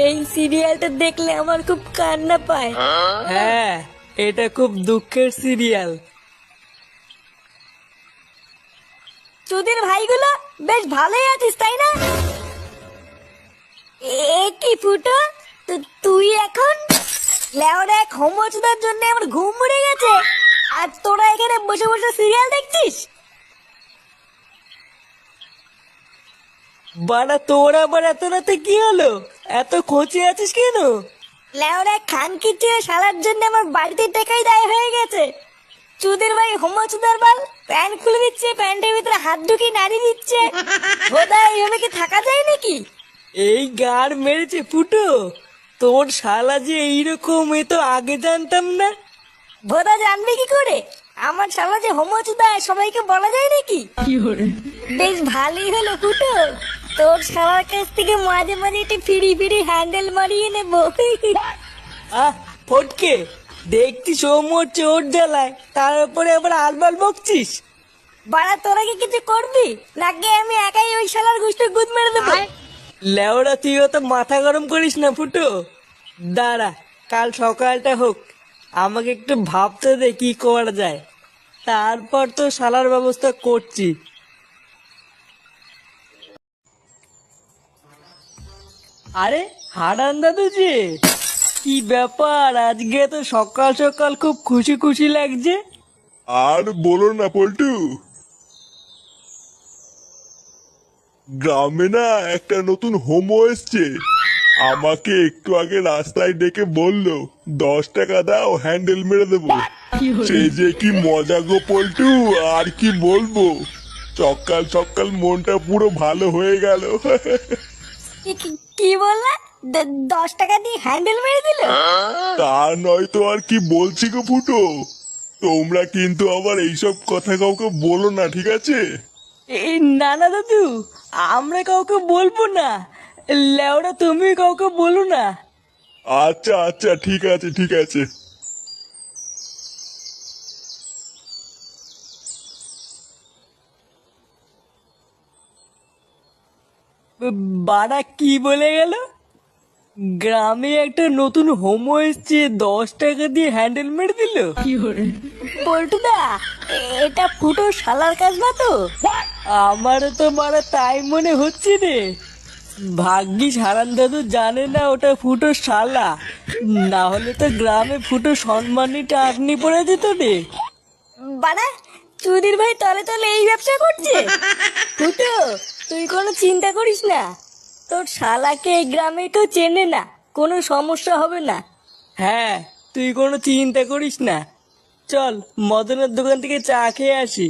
এই সিরিয়ালটা দেখলে আমার খুব কান্না পায়। হ্যাঁ, এটা খুব দুঃখের সিরিয়াল। তোদের ভাইগুলো বেশ ভালোই আছিস তাই না? এ কি ফুটো, তুই এখন লেওরা এক হোমওয়াচদার জন্য আমার ঘুম উড়ে গেছে, আর তোরা এখানে বসে বসে সিরিয়াল দেখছিস? বাড়া, তোর আবার এত রাতে কি হলো? এত খোঁচে আছিস কেন? লেওরা খানকির চেয়ে শালার জন্য আমার বাড়িতে টাকাই দায় হয়ে গেছে। চুদের ভাই হোমওয়াচদার বাল প্যান্ট খুলে দিচ্ছে, প্যান্টের ভিতরে হাত ঢুকিয়ে নাড়িয়ে দিচ্ছে। খোদা, এইভাবে কি থাকা যায় নাকি? এই গার মেরেছে ফুটো। তোর শালা যে এইরকম, এ তো আগে জানতাম না। ভোদা জানবে কি করে? আমার শালা যে হোমওয়াচদা সবাইকে বলা যায় নাকি? বেশ ভালোই হলো ফুটো, তোর শালার কাছ থেকে মাঝে মাঝে একটু ফিরি ফিরি হ্যান্ডেল মারিয়ে নেবো। আহ, ফটকে, দেখছি সৌম্য চোর জ্বালায়, তার উপরে আবার আলবাল বকছিস। বাড়া, তোরা কি কিছু করবি নাকি আমি একাই ওই শালার গুষ্টি গুদ মেরে দেবো? লেওড়া, তুইও তো মাথা গরম করিস না ফুটো। দাঁড়া, কাল সকালটা হোক, আমাকে একটু ভাবতে দে কি করা যায়, তারপর তো শালার ব্যবস্থা করছি। আরে হারান দাদু যে, কি ব্যাপার, আজকে তো সকাল সকাল খুব খুশি খুশি লাগছে। আর বলো না পল্টু, গ্রামে না একটা নতুন হোমো এসছে। আমাকে একটু আগে রাস্তায় ডেকে বললো 10 টাকা দাও, হ্যান্ডেল মেরে দেবো। সে যে কি মজা গো পল্টু, আর কি বলবো। সকাল সকাল মনটা পুরো ভালো হয়ে গেল। কি বললা? 10 টাকা দিয়ে হ্যান্ডেল মেরে দিল? তা নয় তো আর কি বলছি গো ফুটো। তোমরা কিন্তু আবার এইসব কথা কাউকে বলো না, ঠিক আছে? এই না না দাদু, আমরা কাউকে বলবো না। লেওড়া, তুমি কাউকে বলো না। আচ্ছা আচ্ছা, ঠিক আছে ঠিক আছে। বাড়া কি বলে গেল? গ্রামে একটা নতুন হোমো এসছে, 10 টাকা দিয়ে হ্যান্ডেল মেরে দিল। পল্টুদা, এটা ফুটো শালার কাজ না তো? আমারও তো মারা তাই মনে হচ্ছে রে। ভাগ্যিস হারান দাদু জানে না ওটা ফুটো শালা, না হলে তো গ্রামে ফুটো সম্মানী টাকনি পড়ে যেত রে। বাড়া, চুদির ভাই তলে তলে এই ব্যবসা করছে। ফুটো, তুই কোনো চিন্তা করিস না, তোর শালাকে এই গ্রামে কেউ চেনে না, কোনো সমস্যা হবে না। হ্যাঁ, তুই কোনো চিন্তা করিস না। চল, মদনের দোকান থেকে চা খেয়ে আসি।